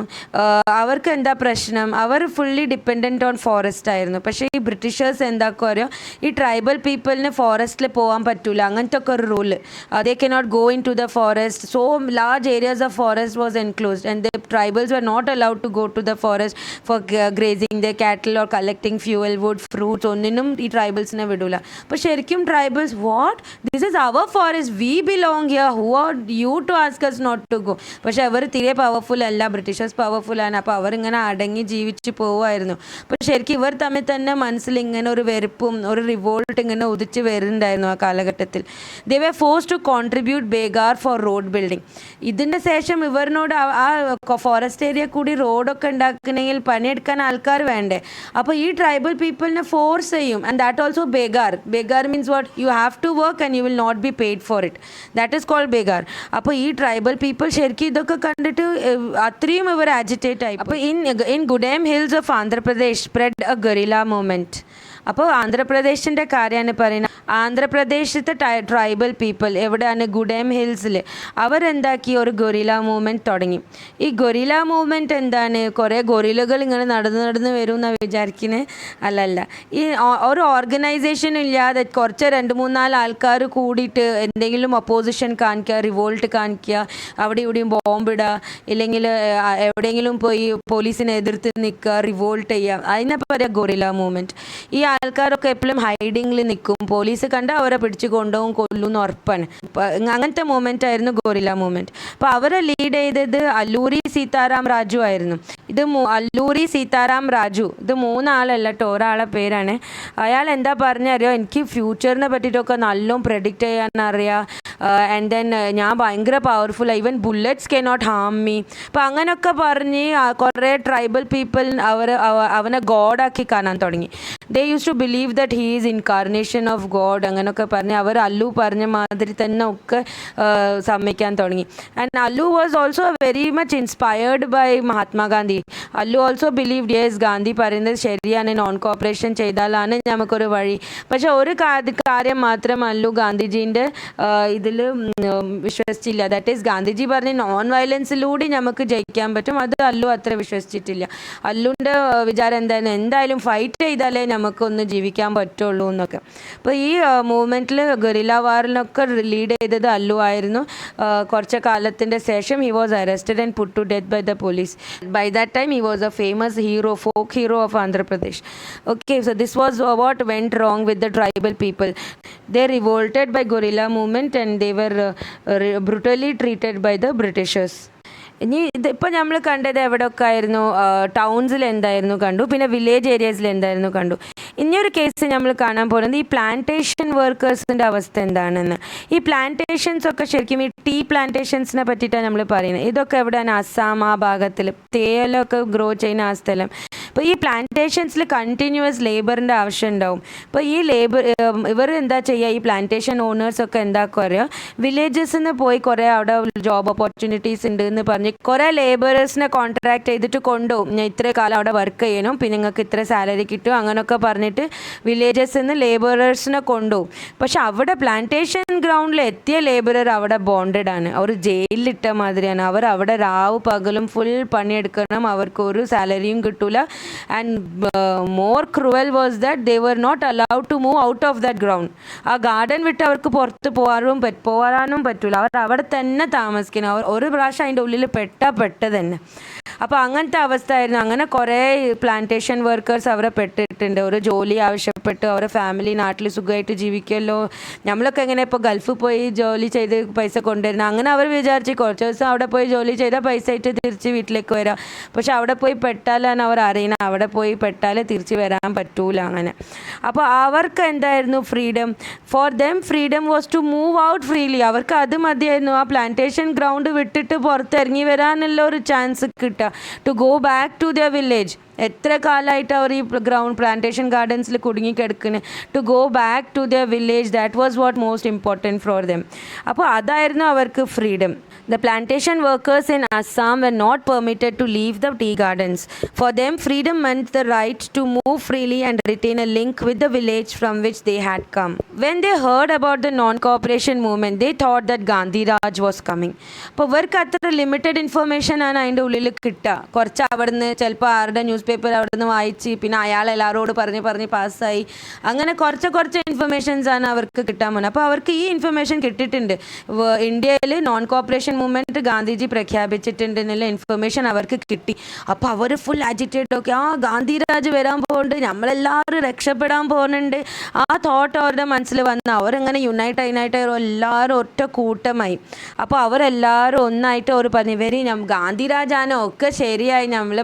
അവർക്ക് എന്താ പ്രശ്നം? അവർ ഫുള്ളി ഡിപ്പെൻഡൻറ്റ് ഓൺ ഫോറസ്റ്റ് ആയിരുന്നു. പക്ഷേ ഈ ബ്രിട്ടീഷേഴ്സ് എന്താക്കുക അറിയോ, ഈ ട്രൈബൽ പീപ്പിളിന് ഫോറസ്റ്റിൽ പോകാൻ പറ്റില്ല അങ്ങനത്തെ ഒക്കെ ഒരു rule. They cannot go into the forest. So large areas of forest was enclosed and the tribals were not allowed to go to the forest for grazing the cattle or collecting fuel wood fruits. ഒന്നിനും ഈ ട്രൈബൽസിനെ വിടൂല. അപ്പോൾ ശരിക്കും tribals what this is our forest, we belong here, who are you to ask us not to go. പക്ഷെ അവർ തീരെ powerful അല്ല, Britishers പവർഫുള്ളാണ്. അപ്പോൾ അവരിങ്ങനെ അടങ്ങി ജീവിച്ച് പോവുമായിരുന്നു. അപ്പോൾ ശരിക്കും ഇവർ തമ്മിൽ തന്നെ മനസ്സിൽ ഇങ്ങനെ ഒരു വെറുപ്പും ഒരു റിവോൾട്ട് ഇങ്ങനെ ഉദിച്ച് വരുന്നുണ്ടായിരുന്നു ആ കാലഘട്ടത്തിൽ. They were force to contribute begar for road building. ഇതിൻ്റെ ശേഷം ഇവരിനോട് ആ ഫോറസ്റ്റ് ഏരിയ കൂടി റോഡൊക്കെ ഉണ്ടാക്കണമെങ്കിൽ പണിയെടുക്കാൻ ആൾക്കാർ വേണ്ടേ. അപ്പോൾ ഈ ട്രൈബൽ പീപ്പിളിനെ ഫോഴ്സ് ചെയ്യും. And that also begar. Begar means what? You have to work and you will not be paid for it. That is called begar. അപ്പോൾ ഈ ട്രൈബൽ പീപ്പിൾ ശരിക്കും ഇതൊക്കെ കണ്ടിട്ട് അത്രയും ഇവർ ആജിറ്റേറ്റ് ആയി. അപ്പോൾ in Gudem hills of Andhra Pradesh spread a guerrilla movement. അപ്പോൾ ആന്ധ്രാപ്രദേശിൻ്റെ കാര്യമാണ് പറയുന്നത്. ആന്ധ്രാപ്രദേശത്തെ ട്രൈബൽ പീപ്പിൾ എവിടെയാണ്? ഗുഡേം ഹിൽസിൽ. അവരെന്താക്കി ഒരു ഗൊറില്ല മൂവ്മെൻറ്റ് തുടങ്ങി. ഈ ഗൊറില്ല മൂവ്മെൻറ്റ് എന്താണ്? കുറേ ഗൊറില്ലകൾ ഇങ്ങനെ നടന്ന് വരും എന്നാണ് വിചാരിക്കുന്നത്. അല്ലല്ല, ഈ ഒരു ഓർഗനൈസേഷൻ ഇല്ലാതെ കുറച്ച് 2-3-4 ആൾക്കാർ കൂടിയിട്ട് എന്തെങ്കിലും ഒപ്പോസിഷൻ കാണിക്കുക, റിവോൾട്ട് കാണിക്കുക, അവിടെ ഇവിടെയും ബോംബിടുക, ഇല്ലെങ്കിൽ എവിടെയെങ്കിലും പോയി പോലീസിനെ എതിർത്ത് നിൽക്കുക, റിവോൾട്ട് ചെയ്യുക, അതിനെ പറയുക ഗൊറില്ല മൂവ്മെൻറ്റ്. ഈ ആൾക്കാരൊക്കെ എപ്പോഴും ഹൈഡിങ്ങിൽ നിൽക്കും. പോലീസ് കണ്ട് അവരെ പിടിച്ച് കൊണ്ടുപോകും, കൊല്ലുമെന്ന് ഉറപ്പാണ്. അങ്ങനത്തെ മൂവ്മെൻ്റ് ആയിരുന്നു ഗൊറില്ല മൂവ്മെൻറ്റ്. അപ്പോൾ അവരെ ലീഡ് ചെയ്തത് അല്ലൂരി സീതാറാം രാജു ആയിരുന്നു. അല്ലൂരി സീതാറാം രാജു ഇത് 3 ആളല്ല കേട്ടോ, ഒരാളെ പേരാണ്. അയാൾ എന്താ പറഞ്ഞറിയോ, എനിക്ക് ഫ്യൂച്ചറിനെ പറ്റിയിട്ടൊക്കെ നല്ലോണം പ്രെഡിക്റ്റ് ചെയ്യാൻ അറിയാം. ആൻഡ് ദെൻ ഞാൻ ഭയങ്കര powerful, even bullets cannot harm me. അപ്പോൾ അങ്ങനെയൊക്കെ പറഞ്ഞ് കുറേ ട്രൈബൽ പീപ്പിൾ അവനെ ഗോഡാക്കി കാണാൻ തുടങ്ങി. They use to believe that he is incarnation of god അങ്ങനെയൊക്കെ പറഞ്ഞ് അവർ അല്ലു പറഞ്ഞ മാതിരി തന്നെ ഒക്കെ സമ്മതിക്കാൻ തുടങ്ങി. And Allu was also very much inspired by Mahatma Gandhi. Allu also believed yes Gandhi പറയുന്നത് ശരിയാണ്, നോൺ കോപ്പറേഷൻ ചെയ്താലാണ് നമുക്കൊരു വഴി. പക്ഷെ ഒരു കാര്യം മാത്രം അല്ലു ഗാന്ധിജീൻ്റെ ഇതിൽ വിശ്വസിച്ചില്ല. ദാറ്റ് ഈസ് ഗാന്ധിജി പറഞ്ഞ് നോൺ വയലൻസിലൂടെ നമുക്ക് ജയിക്കാൻ പറ്റും. അത് അല്ലു അത്ര വിശ്വസിച്ചിട്ടില്ല. അല്ലുവിൻ്റെ വിചാരം എന്തായാലും ഫൈറ്റ് ചെയ്താലേ നമുക്കൊന്ന് ജീവിക്കാൻ പറ്റുള്ളൂ എന്നൊക്കെ. അപ്പോൾ ഈ മൂവ്മെൻറ്റിൽ ഗറില്ല വാറിനൊക്കെ ലീഡ് ചെയ്തത് അല്ലു ആയിരുന്നു. കുറച്ച് കാലത്തിൻ്റെ ശേഷം he was arrested and put to death by the police. By that time he was a famous hero, folk hero of Andhra Pradesh. Okay, so this was what went wrong with the tribal people. They revolted by guerrilla movement and they were brutally treated by the Britishers. ഇനി ഇതിപ്പോൾ നമ്മൾ കണ്ടത് എവിടെയൊക്കെ ആയിരുന്നു? Townsville എന്തായിരുന്നു കണ്ടു, പിന്നെ village ഏരിയാസിൽ എന്തായിരുന്നു കണ്ടു. ഇനിയൊരു കേസ് നമ്മൾ കാണാൻ പോകുന്നത് ഈ പ്ലാന്റേഷൻ വർക്കേഴ്സിൻ്റെ അവസ്ഥ എന്താണെന്ന്. ഈ പ്ലാന്റേഷൻസ് ഒക്കെ ശരിക്കും ഈ ടീ പ്ലാന്റേഷൻസിനെ പറ്റിയിട്ടാണ് നമ്മൾ പറയുന്നത്. ഇതൊക്കെ എവിടെയാണ്? അസ്സാം ആ ഭാഗത്തിൽ തേയിലൊക്കെ ഗ്രോ ചെയ്യുന്ന ആ സ്ഥലം. ഇപ്പോൾ ഈ പ്ലാന്റേഷൻസിൽ കണ്ടിന്യൂസ് ലേബറിൻ്റെ ആവശ്യം ഉണ്ടാവും. ഇപ്പോൾ ഈ ഇവർ എന്താ ചെയ്യുക, ഈ പ്ലാന്റേഷൻ ഓണേഴ്സൊക്കെ എന്താക്കുക അറിയുക, വില്ലേജസിൽ നിന്ന് പോയി കുറേ അവിടെ ജോബ് ഓപ്പർച്യൂണിറ്റീസ് ഉണ്ട് എന്ന് പറഞ്ഞ് കുറേ ലേബറേഴ്സിനെ കോൺട്രാക്ട് ചെയ്തിട്ട് കൊണ്ടുപോകും. ഞാൻ ഇത്ര കാലം അവിടെ വർക്ക് ചെയ്യണം, പിന്നെ നിങ്ങൾക്ക് ഇത്ര സാലറി കിട്ടും, അങ്ങനെയൊക്കെ പറഞ്ഞിട്ട് വില്ലേജസിൽ നിന്ന് ലേബറേഴ്സിനെ കൊണ്ടുപോകും. പക്ഷെ അവിടെ പ്ലാന്റേഷൻ ഗ്രൗണ്ടിൽ എത്തിയ ലേബറർ അവിടെ ബോണ്ടഡ് ആണ്, അവർ ജയിലിലിട്ട മാതിരിയാണ്. അവർ അവിടെ രാവ് പകലും ഫുൾ പണിയെടുക്കണം, അവർക്ക് ഒരു സാലറിയും കിട്ടൂല. And more cruel was that they were not allowed to move out of that ground. ആ ഗാർഡൻ വിട്ട് അവർക്ക് പുറത്ത് പോകാനും പറ്റൂല, അവർ അവിടെ തന്നെ താമസിക്കണം. അവർ ഒരു പ്രാവശ്യം അതിൻ്റെ ഉള്ളിൽ പെട്ട് തന്നെ. അപ്പോൾ അങ്ങനത്തെ അവസ്ഥ ആയിരുന്നു. അങ്ങനെ കുറേ പ്ലാന്റേഷൻ വർക്കേഴ്സ് അവരെ പെട്ടിട്ടുണ്ട്. ഒരു ജോലി ആവശ്യപ്പെട്ട് അവരെ ഫാമിലി നാട്ടിൽ സുഖമായിട്ട് ജീവിക്കുമല്ലോ, നമ്മളൊക്കെ എങ്ങനെ ഇപ്പോൾ ഗൾഫിൽ പോയി ജോലി ചെയ്ത് പൈസ കൊണ്ടുവരുന്നത്, അങ്ങനെ അവർ വിചാരിച്ച് കുറച്ച് ദിവസം അവിടെ പോയി ജോലി ചെയ്താൽ പൈസ ആയിട്ട് തിരിച്ച് വീട്ടിലേക്ക് വരാം. പക്ഷെ അവിടെ പോയി പെട്ടാലാണ് അവർ അറിയണം, അവിടെ പോയി പെട്ടാലേ തിരിച്ച് വരാൻ പറ്റൂല അങ്ങനെ. അപ്പോൾ അവർക്ക് എന്തായിരുന്നു freedom? For them freedom was to move out freely. അവർക്ക് അത് മതിയായിരുന്നു, ആ പ്ലാന്റേഷൻ ഗ്രൗണ്ട് വിട്ടിട്ട് പുറത്തിറങ്ങി വരാനുള്ള ഒരു ചാൻസ് കിട്ടുക, to go back to their village. എത്ര കാലമായിട്ട് അവർ ഈ പ്ലാന്റേഷൻ ഗാർഡൻസിൽ കുടുങ്ങിക്കിടക്കുന്നത്, to go back to their village, that was what most important for them. അപ്പോൾ അതായിരുന്നു അവർക്ക് freedom. The plantation workers in Assam were not permitted to leave the tea gardens. For them, freedom meant the right to move freely and retain a link with the village from which they had come. When they heard about the non-cooperation movement, they thought that Gandhi Raj was coming. അപ്പോൾ ഇവർക്ക് അത്ര limited information ആണ് അതിൻ്റെ ഉള്ളിൽ കിട്ടുക. കുറച്ച് അവിടുന്ന് ചിലപ്പോൾ ആരുടെ ന്യൂസ് പേപ്പർ അവിടുന്ന് വായിച്ച്, പിന്നെ അയാൾ എല്ലാവരോട് പറഞ്ഞ് പാസ്സായി, അങ്ങനെ കുറച്ച് ഇൻഫർമേഷൻസ് ആണ് അവർക്ക് കിട്ടാൻ പോകുന്നത്. അപ്പോൾ അവർക്ക് ഈ ഇൻഫർമേഷൻ കിട്ടിയിട്ടുണ്ട്, ഇന്ത്യയിൽ നോൺ കോപ്പറേഷൻ മൂവ്മെൻറ്റ് ഗാന്ധിജി പ്രഖ്യാപിച്ചിട്ടുണ്ട് എന്നുള്ള ഇൻഫർമേഷൻ അവർക്ക് കിട്ടി. അപ്പോൾ അവർ ഫുൾ അജിറ്റേറ്റ് ഒക്കെ, ആ ഗാന്ധിരാജ് വരാൻ പോകുന്നുണ്ട്, നമ്മളെല്ലാവരും രക്ഷപ്പെടാൻ പോകുന്നുണ്ട്, ആ തോട്ട് അവരുടെ മനസ്സിൽ വന്ന് അവരങ്ങനെ യുണൈറ്റ് എല്ലാവരും ഒറ്റ കൂട്ടമായി. അപ്പോൾ അവരെല്ലാവരും ഒന്നായിട്ട് അവർ പറഞ്ഞു, ഇവർ ഗാന്ധിരാജാനോ ഒക്കെ ശരിയായി, നമ്മൾ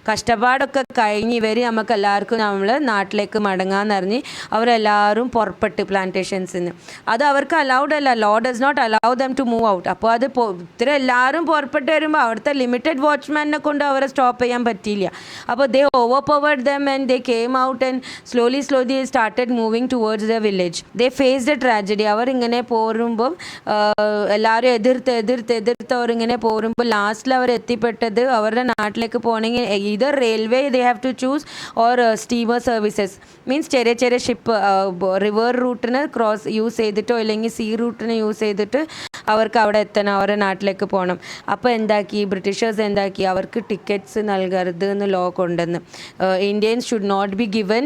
കഷ്ടപ്പാടൊക്കെ കഴിഞ്ഞ് ഇവർ നമുക്ക് എല്ലാവർക്കും നമ്മൾ നാട്ടിലേക്ക് മടങ്ങാമെന്നറിഞ്ഞ് അവരെല്ലാവരും പുറപ്പെട്ട് പ്ലാന്റേഷൻസിൽ നിന്ന്. അത് അവർക്ക് അലൗഡ് അല്ല, law does not allow them to move out. അപ്പോൾ അത് ഇത്ര എല്ലാവരും പുറപ്പെട്ട് വരുമ്പോൾ അവിടുത്തെ ലിമിറ്റഡ് വാച്ച്മാനെ കൊണ്ട് അവരെ സ്റ്റോപ്പ് ചെയ്യാൻ പറ്റിയില്ല. അപ്പോൾ they overpowered them and they came out and slowly started moving towards the village. They faced a tragedy. അവരിങ്ങനെ പോരുമ്പം എല്ലാവരും എതിർത്ത് അവരിങ്ങനെ പോരുമ്പോൾ ലാസ്റ്റിൽ അവർ എത്തിപ്പെട്ടത് അവരുടെ നാട്ടിലേക്ക് പോകണമെങ്കിൽ either railway they have to choose or steamer services, means ചെറിയ ഷിപ്പ് റിവർ റൂട്ടിന് യൂസ് ചെയ്തിട്ടോ അല്ലെങ്കിൽ സീ റൂട്ടിന് യൂസ് ചെയ്തിട്ട് അവർക്ക് അവിടെ എത്തണം, അവരുടെ നാട്ടിലേക്ക് പോകണം. അപ്പോൾ ബ്രിട്ടീഷേഴ്സ് എന്താക്കി, അവർക്ക് ടിക്കറ്റ്സ് നൽകരുത് എന്ന് ലോ കൊണ്ടുവന്ന്, Indians should not be given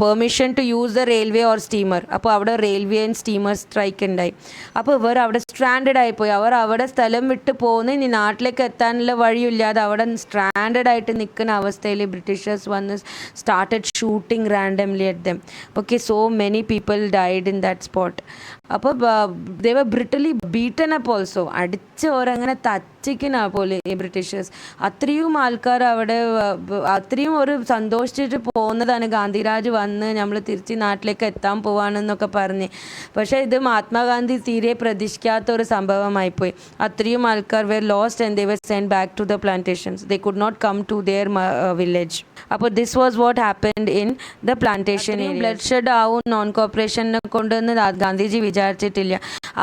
permission to use the railway or steamer. അപ്പോൾ അവിടെ റെയിൽവേ ആൻഡ് സ്റ്റീമർ സ്ട്രൈക്ക് ഉണ്ടായി. അപ്പോൾ ഇവർ അവിടെ സ്ട്രാൻഡഡ് ആയിപ്പോയി. അവർ അവിടെ സ്ഥലം വിട്ട് പോകുന്ന ഇനി നാട്ടിലേക്ക് എത്താനുള്ള വഴിയില്ലാതെ അവിടെ സ്ട്രാൻഡഡ് ആയിട്ട് നിൽക്കുന്ന അവസ്ഥയിൽ ബ്രിട്ടീഷേഴ്സ് വന്ന് started shooting randomly at dum. Okay, so many people died in that spot. അപ്പോൾ ദേ വർ ബ്രിട്ടലി ബീറ്റൻ അപ്പ് ഓൾസോ. അടിച്ച് ഓരങ്ങനെ തച്ചിക്കുന്ന പോലെ ഈ ബ്രിട്ടീഷേഴ്സ്. അത്രയും ആൾക്കാർ അവിടെ അത്രയും ഒരു സന്തോഷിച്ചിട്ട് പോകുന്നതാണ്, ഗാന്ധിരാജ് വന്ന് നമ്മൾ തിരിച്ച് നാട്ടിലേക്ക് എത്താൻ പോവാണെന്നൊക്കെ പറഞ്ഞ്. പക്ഷേ ഇത് മഹാത്മാഗാന്ധി തീരെ പ്രതീക്ഷിക്കാത്ത ഒരു സംഭവമായിപ്പോയി. അത്രയും ആൾക്കാർ were lost and they were send back to the plantations. They could not come to their village. അപ്പോൾ this was what happened in the plantation. Bloodshed ആവും നോൺ കോപ്പറേഷനെ കൊണ്ടുവന്ന് ഗാന്ധിജി വിചാരിച്ചിട്ടില്ല.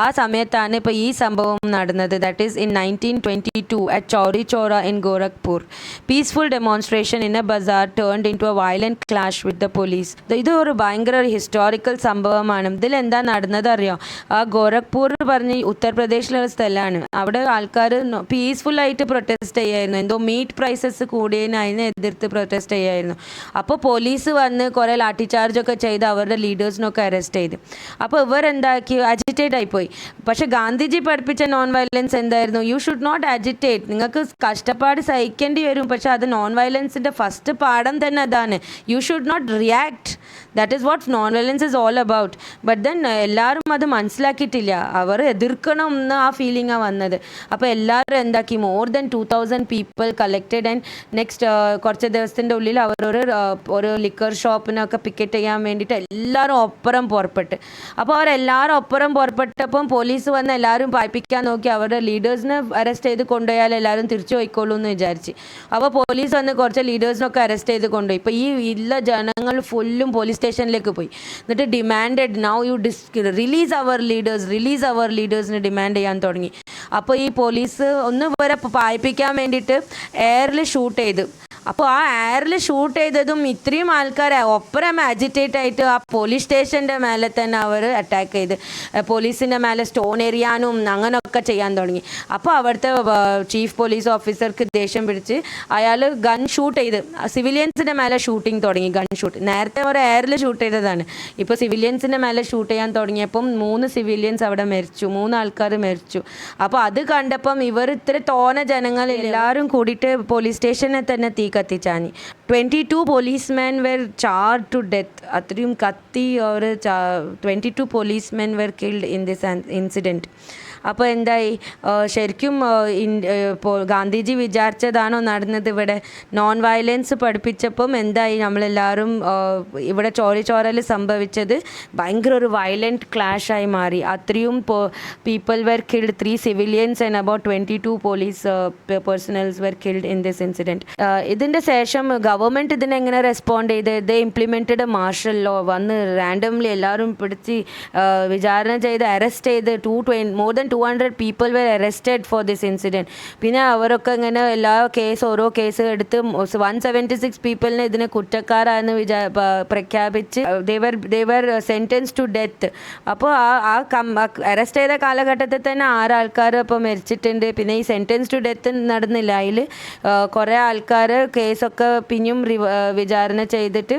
ആ സമയത്താണ് ഇപ്പോൾ ഈ സംഭവം നടന്നത്. That is in 1922 at Chauri Chaura in Gorakhpur. Peaceful demonstration in a bazaar turned into a violent clash with the police. ഇത് ഒരു ഭയങ്കര ഒരു ഹിസ്റ്റോറിക്കൽ സംഭവമാണ്. ഇതിലെന്താ നടന്നത് അറിയോ? ആ ഗോരഖ്പൂർ പറഞ്ഞ് ഉത്തർപ്രദേശിലുള്ള സ്ഥലമാണ്. അവിടെ ആൾക്കാർ പീസ്ഫുള്ളായിട്ട് പ്രൊട്ടസ്റ്റ് ചെയ്യായിരുന്നു. എന്തോ മീറ്റ് പ്രൈസസ് കൂടിയതിന് അതിനെ എതിർത്ത് പ്രൊട്ടസ്റ്റ് ചെയ്യായിരുന്നു. അപ്പോൾ പോലീസ് വന്ന് കുറേ ലാഠി ചാർജൊക്കെ ചെയ്ത് അവരുടെ ലീഡേഴ്സിനൊക്കെ അറസ്റ്റ് ചെയ്ത്. അപ്പോൾ ഇവരെന്താക്കി, അജിറ്റേറ്റ് ആയിപ്പോയി. പക്ഷേ ഗാന്ധിജി പഠിപ്പിച്ച നോൺ വയലൻസ് എന്തായിരുന്നു? You should not agitate. നിങ്ങൾക്ക് കഷ്ടപ്പാട് സഹിക്കേണ്ടി വരും, പക്ഷേ അത് നോൺ വയലൻസിൻ്റെ ഫസ്റ്റ് പാഠം തന്നെ അതാണ്. You should not react. That is what non violence is all about. But then എല്ലാവരും അത് മനസ്സിലാക്കിയിട്ടില്ല. അവർ എതിർക്കണം എന്ന് ആ ഫീലിംഗാണ് വന്നത്. അപ്പോൾ എല്ലാവരും എന്താക്കി, more than 2000 people collected and next കുറച്ച് ദിവസത്തിൻ്റെ ഉള്ളിൽ ഒരു ലിക്കർ ഷോപ്പിനൊക്കെ പിക്കറ്റ് ചെയ്യാൻ വേണ്ടിയിട്ട് എല്ലാവരും ഒപ്പരം പുറപ്പെട്ട്. അപ്പോൾ അവരെല്ലാവരും ഒപ്പരം പുറപ്പെട്ടപ്പം പോലീസ് വന്ന് എല്ലാവരും പായിപ്പിക്കാൻ നോക്കി. അവരുടെ ലീഡേഴ്സിനെ അറസ്റ്റ് അറസ്റ്റ് ചെയ്ത് കൊണ്ടുപോയാൽ എല്ലാവരും തിരിച്ചു പോയിക്കോളൂ എന്ന് വിചാരിച്ച്. അപ്പോൾ പോലീസ് വന്ന് കുറച്ച് ലീഡേഴ്സിനൊക്കെ അറസ്റ്റ് ചെയ്ത് കൊണ്ടുപോയി. ഇപ്പോൾ ഈ എല്ലാ ജനങ്ങൾ ഫുള്ളും പോലീസ് സ്റ്റേഷനിലേക്ക് പോയി. എന്നിട്ട് demanded now you release our ലീഡേഴ്സിന് ഡിമാൻഡ് ചെയ്യാൻ തുടങ്ങി. അപ്പോൾ ഈ പോലീസ് ഒന്ന് വരെ പായിപ്പിക്കാൻ വേണ്ടിയിട്ട് എയറിൽ ഷൂട്ട് ചെയ്ത്. അപ്പോൾ ആ എയറിൽ ഷൂട്ട് ചെയ്തതും ഇത്രയും ആൾക്കാരെ ഒപ്പരം അജിറ്റേറ്റ് ആയിട്ട് ആ പോലീസ് സ്റ്റേഷൻ്റെ മേലെ തന്നെ അവർ അറ്റാക്ക് ചെയ്ത് പോലീസിൻ്റെ മേലെ സ്റ്റോൺ എറിയാനും അങ്ങനെയൊക്കെ ചെയ്യാൻ തുടങ്ങി. അപ്പോൾ അവിടുത്തെ ചീഫ് പോലീസ് ഓഫീസർക്ക് ദേഷ്യം പിടിച്ച് അയാൾ ഗൺ ഷൂട്ട് ചെയ്ത് സിവിലിയൻസിൻ്റെ മേലെ ഷൂട്ടിങ് തുടങ്ങി. ഗൺ ഷൂട്ട് നേരത്തെ ഒരു എയറിൽ ഷൂട്ട് ചെയ്തതാണ്. ഇപ്പോൾ സിവിലിയൻസിൻ്റെ മേലെ ഷൂട്ട് ചെയ്യാൻ തുടങ്ങിയപ്പം 3 സിവിലിയൻസ് അവിടെ മരിച്ചു, 3 ആൾക്കാർ മരിച്ചു. അപ്പോൾ അത് കണ്ടപ്പം ഇവർ ഇത്ര തോന ജനങ്ങൾ എല്ലാവരും കൂടിയിട്ട് പോലീസ് സ്റ്റേഷനെ തന്നെ തീ കത്തിച്ചാഞ്ഞി. 22 policemen were charged to death. അത്രയും കത്തി അവർ 22 policemen were killed in this incident. അപ്പോൾ എന്തായി, ശരിക്കും ഗാന്ധിജി വിചാരിച്ചതാണോ നടന്നത്? ഇവിടെ നോൺ വയലൻസ് പഠിപ്പിച്ചപ്പം എന്തായി, നമ്മളെല്ലാവരും ഇവിടെ ചോരൽ സംഭവിച്ചത് ഭയങ്കര ഒരു വയലൻറ്റ് ക്ലാഷായി മാറി. അത്രയും people were killed, 3 civilians and about 22 police personnels were killed in this incident. ഇതിൻ്റെ ശേഷം ഗവൺമെൻറ് ഇതിനെങ്ങനെ റെസ്പോണ്ട് ചെയ്ത്? ദേ ഇംപ്ലിമെൻറ്റഡ് എ മാർഷൽ ലോ. വന്ന് റാൻഡംലി എല്ലാവരും പിടിച്ച് വിചാരണ ചെയ്ത് അറസ്റ്റ് ചെയ്ത് more than 200 people were arrested for this incident. പിന്നെ അവരൊക്കെ ഇങ്ങനെ ഓരോ കേസ് എടുത്ത് 176 പീപ്പിളിനെ ഇതിനെ കുറ്റക്കാരാണെന്ന് പ്രഖ്യാപിച്ച് they were sentenced to death. അപ്പോൾ അറസ്റ്റ് ചെയ്ത കാലഘട്ടത്തിൽ തന്നെ 6 ആൾക്കാർ ഇപ്പോൾ മരിച്ചിട്ടുണ്ട്. പിന്നെ ഈ സെൻറ്റൻസ് ടു ഡെത്ത് നടന്നില്ല. അതിൽ കുറേ ആൾക്കാർ കേസൊക്കെ പിന്നെയും വിചാരണ ചെയ്തിട്ട്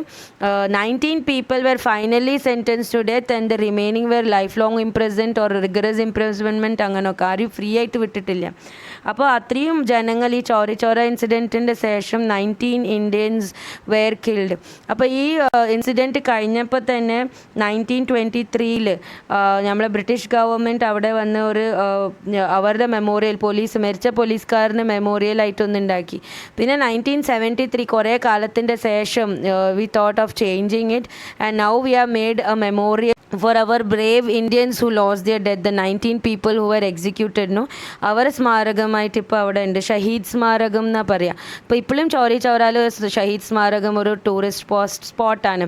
19 people were finally sentenced to death and the remaining were lifelong imprisoned or rigorous imprisonment അങ്ങനെയൊക്കെ. ആരും ഫ്രീ ആയിട്ട് വിട്ടിട്ടില്ല. അപ്പോൾ അത്രയും ജനങ്ങൾ ഈ ചോര ഇൻസിഡൻറ്റിൻ്റെ ശേഷം 19 ഇന്ത്യൻസ് വെയർ കിൽഡ്. അപ്പോൾ ഈ ഇൻസിഡൻറ്റ് കഴിഞ്ഞപ്പോൾ തന്നെ 1923 നമ്മളെ ബ്രിട്ടീഷ് ഗവൺമെൻറ് അവിടെ വന്ന് ഒരു അവരുടെ മെമ്മോറിയൽ, മരിച്ച പോലീസുകാരന് മെമ്മോറിയലായിട്ടൊന്നും ഉണ്ടാക്കി. പിന്നെ 1973 കുറേ കാലത്തിൻ്റെ ശേഷം we thought of changing it and now we have made A memorial for our brave Indians who lost their death, the 19 people who were executed. അവരെ സ്മാരകമായിട്ട് ഇപ്പോൾ അവിടെ ഉണ്ട്. ഷഹീദ് സ്മാരകം എന്നാ പറയുക. അപ്പോൾ ഇപ്പോഴും ചോരാൽ ഷഹീദ് സ്മാരകം ഒരു ടൂറിസ്റ്റ് സ്പോട്ടാണ്.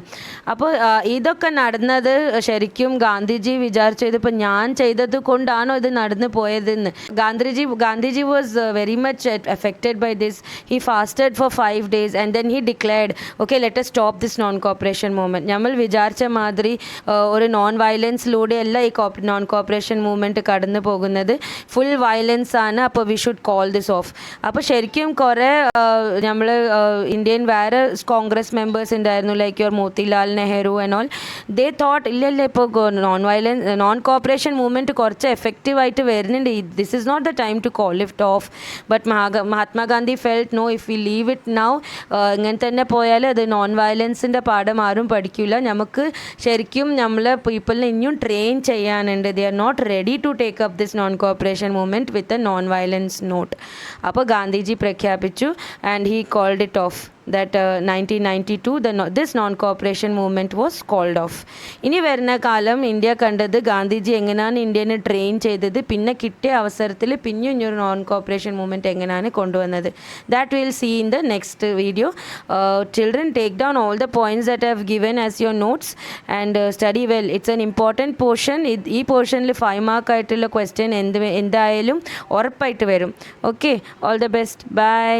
അപ്പോൾ ഇതൊക്കെ നടന്നത് ശരിക്കും ഗാന്ധിജി വിചാരിച്ചത് ഇപ്പോൾ ഞാൻ ചെയ്തത് കൊണ്ടാണോ ഇത് നടന്നു പോയതെന്ന്. Gandhiji was very much affected by this. He fasted for 5 days and then he declared, okay, let us stop this non-cooperation movement. നമ്മൾ വിചാരിച്ച മാതിരി ഒരു നോൺ വയലൻസിലൂടെ അല്ല ഈ നോൺ കോപ്പറേഷൻ മൂവ്മെൻറ്റ് കടന്നു പോകുന്നത്, ഫുൾ വയലൻസ് ആണ്. അപ്പോൾ we should call this off. അപ്പോൾ ശരിക്കും കുറേ നമ്മൾ ഇന്ത്യൻ വേറെ കോൺഗ്രസ് മെമ്പേഴ്സ് ഉണ്ടായിരുന്നു, like your Motilal Nehru and all. They thought ഇല്ലല്ല ഇപ്പോൾ നോൺ കോപ്പറേഷൻ മൂവ്മെൻറ്റ് കുറച്ച് എഫക്റ്റീവായിട്ട് വരുന്നുണ്ട്, this is not the time to call it off. But Mahatma Gandhi felt no, if you leave it now ഇങ്ങനെ തന്നെ പോയാൽ അത് നോൺ വയലൻസിൻ്റെ പാഠം ആരും പഠിക്കില്ല. നമുക്ക് ശരിക്കും നമ്മൾ പീപ്പിളിനെ ഇനിയും ട്രെയിൻ ചെയ്യാനുണ്ട്. They are not ready to take up this non cooperation movement with a non violence not. അപ്പോൾ ഗാന്ധിജി പ്രഖ്യാപിച്ചു and he called it off. that 1992 this non-cooperation movement was called off. ഇനി വരുന്ന കാലം ഇന്ത്യ കണ്ടത് ഗാന്ധിജി എങ്ങനെയാണ് ഇന്ത്യനെ ട്രെയിൻ ചെയ്തത്, പിന്നെ കിട്ടിയ അവസരത്തിൽ പിന്നെ ഇനിയൊരു നോൺ കോപ്പറേഷൻ മൂവ്മെൻറ്റ് എങ്ങനെയാണ് കൊണ്ടുവന്നത്. That will see in the next video. Children, take down all the points that I have given as your notes and study well. It's an important portion. ഈ പോർഷനിൽ 5 മാർക്ക് ആയിട്ടുള്ള question എന്തായാലും ഉറപ്പായിട്ട് വരും. Okay, all the best, by.